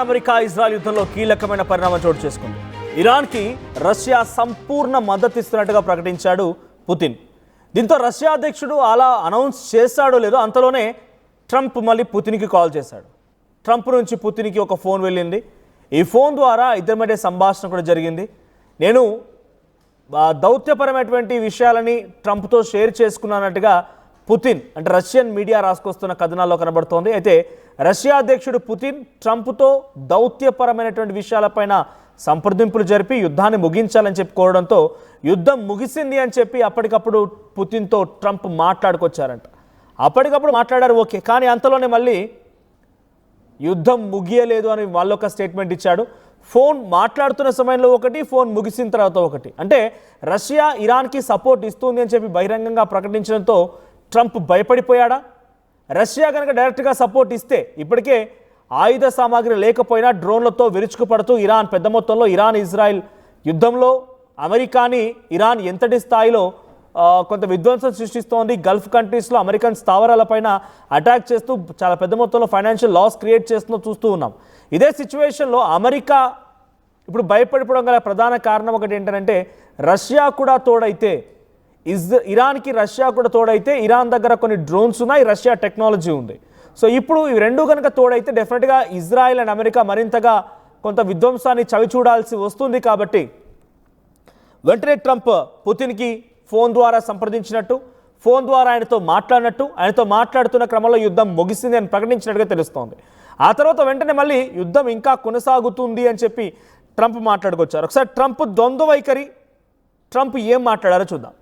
America Israel యుద్ధంలో కీలకమైన పరిణామం చోటు చేసుకుంది. ఇరాన్కి రష్యా సంపూర్ణ మద్దతు ఇస్తున్నట్టుగా ప్రకటించాడు పుతిన్. దీంతో రష్యా అధ్యక్షుడు అలా అనౌన్స్ చేశాడో లేదో అంతలోనే ట్రంప్ మళ్ళీ పుతిన్కి కాల్ చేశాడు. ట్రంప్ నుంచి పుతిన్కి ఒక ఫోన్ వెళ్ళింది. ఈ ఫోన్ ద్వారా ఇద్దరి మధ్య సంభాషణ కూడా జరిగింది. నేను దౌత్యపరమైనటువంటి విషయాలని ట్రంప్తో షేర్ చేసుకున్నట్టుగా పుతిన్ అంటే రష్యన్ మీడియా రాసుకొస్తున్న కథనాల్లో కనబడుతోంది. అయితే రష్యా అధ్యక్షుడు పుతిన్ ట్రంప్తో దౌత్యపరమైనటువంటి విషయాలపైన సంప్రదింపులు జరిపి యుద్ధాన్ని ముగించాలని చెప్పి కోరడంతో యుద్ధం ముగిసింది అని చెప్పి అప్పటికప్పుడు పుతిన్తో ట్రంప్ మాట్లాడుకొచ్చారంట. అప్పటికప్పుడు మాట్లాడారు, ఓకే. కానీ అంతలోనే మళ్ళీ యుద్ధం ముగియలేదు అని వాళ్ళొక స్టేట్మెంట్ ఇచ్చాడు. ఫోన్ మాట్లాడుతున్న సమయంలో ఒకటి, ఫోన్ ముగిసిన తర్వాత ఒకటి. అంటే రష్యా ఇరాన్కి సపోర్ట్ ఇస్తుంది అని చెప్పి బహిరంగంగా ప్రకటించడంతో ట్రంప్ భయపడిపోయాడా? రష్యా కనుక డైరెక్ట్గా సపోర్ట్ ఇస్తే ఇప్పటికే ఆయుధ సామాగ్రి లేకపోయినా డ్రోన్లతో విరుచుకుపడుతూ ఇరాన్ పెద్ద మొత్తంలో ఇజ్రాయెల్ యుద్ధంలో అమెరికాని ఇరాన్ ఎంతటి స్థాయిలో కొంత విధ్వంసం సృష్టిస్తోంది. గల్ఫ్ కంట్రీస్లో అమెరికన్ స్థావరాలపైన అటాక్ చేస్తూ చాలా పెద్ద మొత్తంలో ఫైనాన్షియల్ లాస్ క్రియేట్ చేస్తుందో చూస్తూ ఉన్నాం. ఇదే సిచ్యువేషన్లో అమెరికా ఇప్పుడు భయపడిపోవడం గల ప్రధాన కారణం ఒకటి ఏంటంటే రష్యా కూడా తోడైతే ఇరాన్కి రష్యా కూడా తోడైతే ఇరాన్ దగ్గర కొన్ని డ్రోన్స్ ఉన్నాయి, రష్యా టెక్నాలజీ ఉంది. సో ఇప్పుడు ఇవి రెండు కనుక తోడైతే డెఫినెట్గా ఇజ్రాయెల్ అండ్ అమెరికా మరింతగా కొంత విధ్వంసాన్ని చవి చూడాల్సి వస్తుంది. కాబట్టి వెంటనే ట్రంప్ పుతిన్కి ఫోన్ ద్వారా సంప్రదించినట్టు, ఫోన్ ద్వారా ఆయనతో మాట్లాడుతున్న క్రమంలో యుద్ధం ముగిసింది అని ప్రకటించినట్టుగా తెలుస్తోంది. ఆ తర్వాత వెంటనే మళ్ళీ యుద్ధం ఇంకా కొనసాగుతుంది అని చెప్పి ట్రంప్ మాట్లాడుకొచ్చారు. ఒకసారి ట్రంప్ ద్వంద్వ వైఖరి, ట్రంప్ ఏం మాట్లాడారో చూద్దాం.